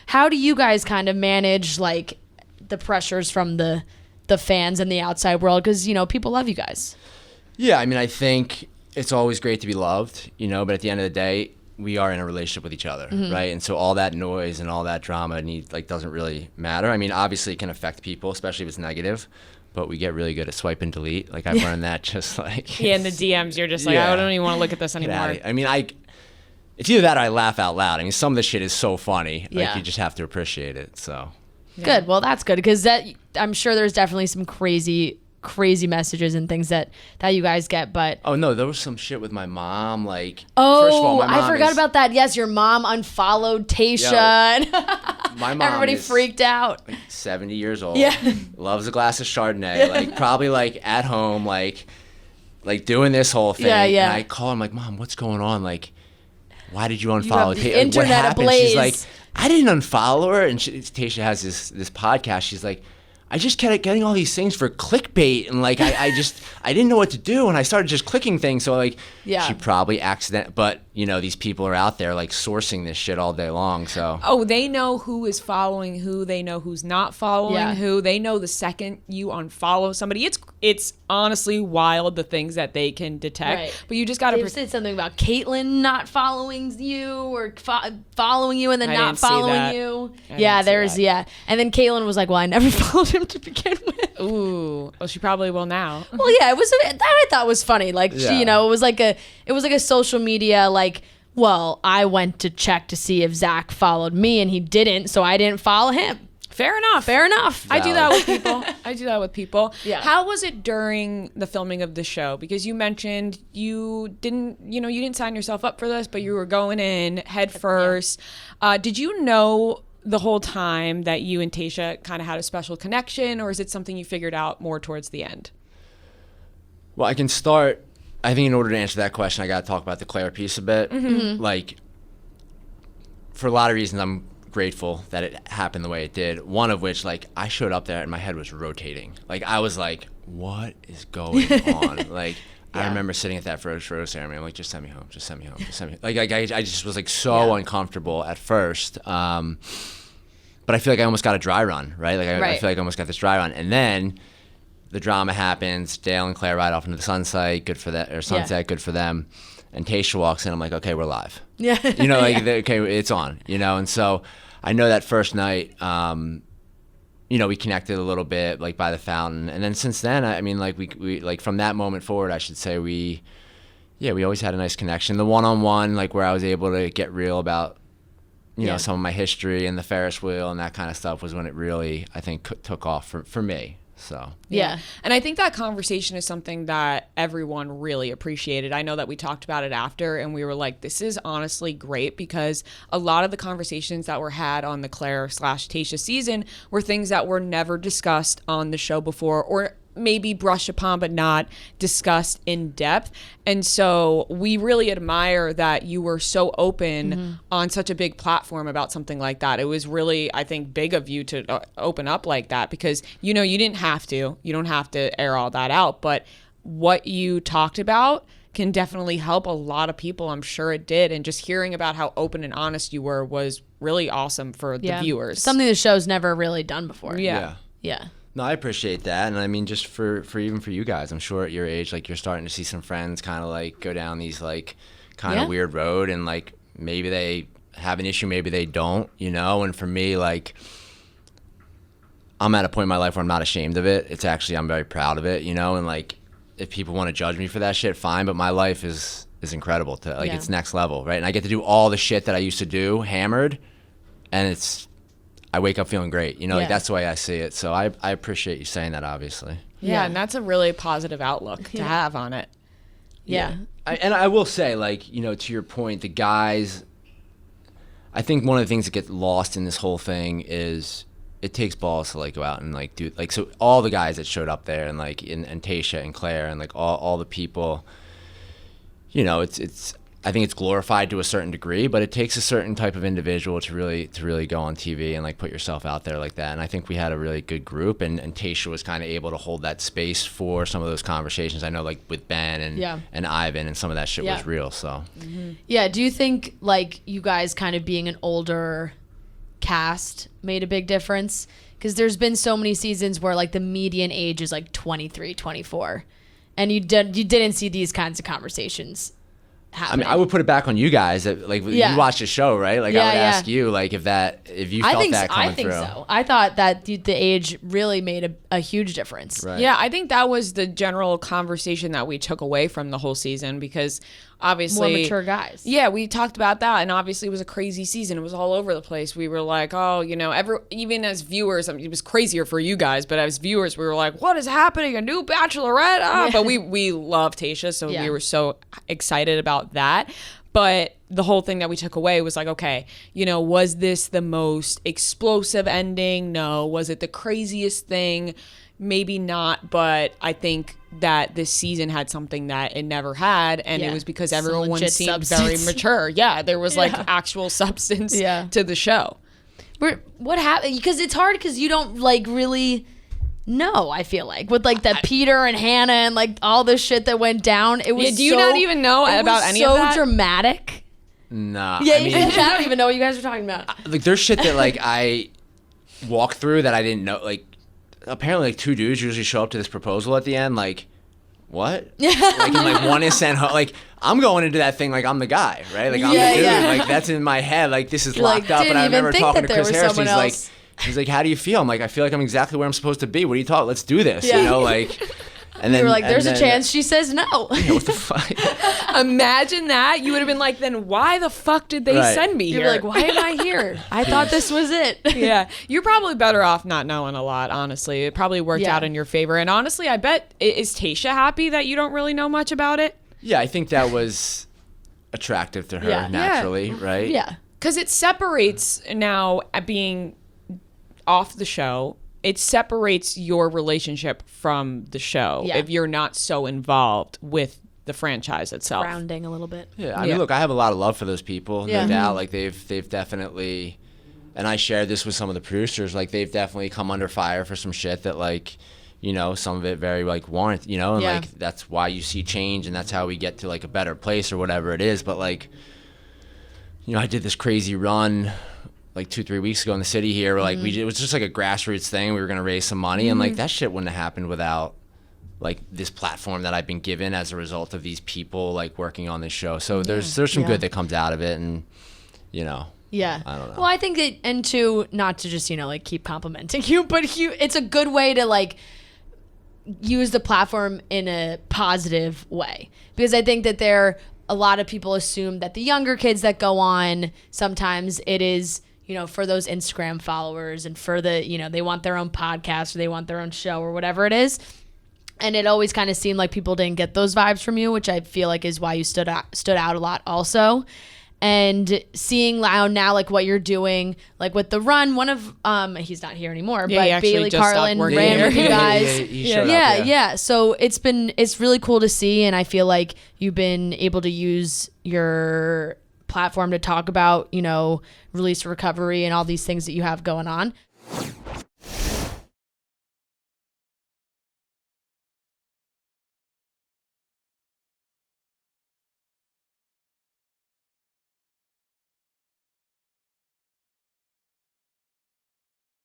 how do you guys kind of manage like the pressures from the fans and the outside world? Because, you know, people love you guys. Yeah, I mean, I think it's always great to be loved, you know, but at the end of the day, we are in a relationship with each other, right? And so all that noise and all that drama doesn't really matter. I mean, obviously it can affect people, especially if it's negative, but we get really good at swipe and delete. Like, I've learned that just like... Yeah, in the DMs, you're just like, I don't even want to look at this anymore. I mean, it's either that or I laugh out loud. I mean, some of the shit is so funny. Like, you just have to appreciate it, so... Yeah. Good. Well, that's good, because I'm sure there's definitely some crazy messages and things that you guys get, but oh no, there was some shit with my mom, like first of all, my mom I forgot about that. Yes, your mom unfollowed Tayshia. My mom, everybody freaked out. Like 70 years old. Yeah, loves a glass of Chardonnay. Like probably like at home, like doing this whole thing. Yeah. And I call her, I'm like, Mom, what's going on? Like, why did you unfollow Tayshia? Internet what happened? ablaze. She's like, I didn't unfollow her. And Tayshia has this podcast. She's like, I just kept getting all these things for clickbait, and like I didn't know what to do, and I started just clicking things. So like, she probably but you know, these people are out there like sourcing this shit all day long. So they know who is following who, they know who's not following who, they know the second you unfollow somebody. It's honestly wild the things that they can detect. Right. But you just got to. They said something about Caitlyn not following you or following you and then not following you. And then Caitlyn was like, "Well, I never followed him to begin with." Ooh, well, she probably will now. Well, yeah, that I thought was funny. Like she, you know, it was like a social media like. Well, I went to check to see if Zac followed me, and he didn't, so I didn't follow him. Fair enough. Valid. I do that with people. Yeah. How was it during the filming of the show? Because you mentioned you didn't sign yourself up for this, but you were going in head first. Yeah. Did you know the whole time that you and Tayshia kind of had a special connection, or is it something you figured out more towards the end? Well, I can start. I think in order to answer that question, I got to talk about the Claire piece a bit. Mm-hmm. Like, for a lot of reasons, I'm grateful that it happened the way it did. One of which, like, I showed up there and my head was rotating. Like, I was like, what is going on? Like, I remember sitting at that first rose ceremony. I'm like, just send me home. Just send me home. Just send me home. Like, I just was like so uncomfortable at first. But I feel like I almost got a dry run, right? Like, I feel like I almost got this dry run. And then the drama happens. Dale and Claire ride off into the sunset. Good for that, or sunset. Good for them. And Tayshia walks in. I'm like, okay, we're live. Yeah. You know, like, okay, it's on. You know, and so I know that first night, you know, we connected a little bit, like by the fountain, and then since then, I mean, like we like from that moment forward, I should say we always had a nice connection. The one-on-one, like where I was able to get real about, you know, some of my history and the Ferris wheel and that kind of stuff was when it really, I think, took off for me. So yeah. And I think that conversation is something that everyone really appreciated. I know that we talked about it after and we were like, this is honestly great, because a lot of the conversations that were had on the Claire/Tayshia season were things that were never discussed on the show before, or maybe brushed upon but not discussed in depth. And so we really admire that you were so open on such a big platform about something like that. It was really, I think, big of you to open up like that, because, you know, you don't have to air all that out, but what you talked about can definitely help a lot of people. I'm sure it did. And just hearing about how open and honest you were was really awesome for the viewers. Something the show's never really done before. Yeah. No, I appreciate that. And I mean, just for even for you guys, I'm sure at your age, like, you're starting to see some friends kind of like go down these like kind of weird road, and like maybe they have an issue, maybe they don't, you know. And for me, like, I'm at a point in my life where I'm not ashamed of it. It's actually, I'm very proud of it, you know. And like, if people want to judge me for that shit, fine, but my life is incredible to like, it's next level, right? And I get to do all the shit that I used to do hammered, and I wake up feeling great, you know, like that's the way I see it. So I appreciate you saying that, obviously. Yeah, and that's a really positive outlook to have on it. Yeah. And I will say, like, you know, to your point, the guys, I think one of the things that gets lost in this whole thing is it takes balls to like go out and like do, like, so all the guys that showed up there and like, and Tayshia and Claire and like all the people, you know, it's I think it's glorified to a certain degree, but it takes a certain type of individual to really go on TV and like put yourself out there like that. And I think we had a really good group, and Tayshia was kind of able to hold that space for some of those conversations. I know, like with Ben and Ivan, and some of that shit was real. So yeah, do you think like you guys kind of being an older cast made a big difference, because there's been so many seasons where like the median age is like 23, 24, and you didn't see these kinds of conversations happening. I mean, I would put it back on you guys. Like, you watched the show, right? Like, I would ask you, like, if you felt that coming through. I think so. I thought that the age really made a huge difference. Right. Yeah, I think that was the general conversation that we took away from the whole season, because obviously more mature guys. Yeah, we talked about that, and obviously it was a crazy season. It was all over the place. We were like, oh, even as viewers, I mean, it was crazier for you guys, but as viewers, we were like, what is happening? A new Bachelorette? But we love Tayshia, so we were so excited about that. But the whole thing that we took away was like, okay, was this the most explosive ending? No. Was it the craziest thing? Maybe not, but I think that this season had something that it never had, and it was because everyone seemed very mature. Yeah, there was like actual substance to the show. What happened? Because it's hard, because you don't like really know, I feel like, with like the Peter and Hannah and like all the shit that went down. It was do you not even know about any of that? So dramatic. Nah. Yeah, I don't even know what you guys are talking about. Like, there's shit that like I walked through that I didn't know. Like, apparently, like, 2 dudes usually show up to this proposal at the end. Like, what? Like, and like one is sent home. Like, I'm going into that thing like I'm the guy, right? Like, I'm the dude. Like, that's in my head. Like, this is locked up. And I remember talking to Chris Harris. He's like, how do you feel? I'm like, I feel like I'm exactly where I'm supposed to be. What do you talk? Let's do this. Like. And then you were like, there's a chance she says no. Yeah, what the fuck? Imagine that. You would have been like, then why the fuck did they send me here? You're like, why am I here? I thought this was it. Yeah. You're probably better off not knowing a lot, honestly. It probably worked out in your favor. And honestly, I bet, is Tayshia happy that you don't really know much about it? Yeah, I think that was attractive to her naturally, right? Yeah. Because it separates now being off the show. It separates your relationship from the show if you're not so involved with the franchise itself. Grounding a little bit. Yeah, I mean, look, I have a lot of love for those people, no doubt. Like, they've definitely, and I shared this with some of the producers, like, they've definitely come under fire for some shit that, like, some of it very, like, warrant, and, like, that's why you see change, and that's how we get to, like, a better place or whatever it is. But, like, I did this crazy run like 2-3 weeks ago in the city here, where like it was just like a grassroots thing. We were gonna raise some money, and like that shit wouldn't have happened without like this platform that I've been given as a result of these people like working on this show. So there's some good that comes out of it, and Yeah. I don't know. Well, I think that, and to not to just, like keep complimenting you, but it's a good way to like use the platform in a positive way. Because I think that a lot of people assume that the younger kids that go on, sometimes it is, for those Instagram followers and for the, they want their own podcast or they want their own show or whatever it is. And it always kind of seemed like people didn't get those vibes from you, which I feel like is why you stood out a lot also. And seeing now like what you're doing, like with the run, one of he's not here anymore, but Bailey Carlin ran with you guys. Yeah. So it's really cool to see, and I feel like you've been able to use your platform to talk about, release recovery and all these things that you have going on.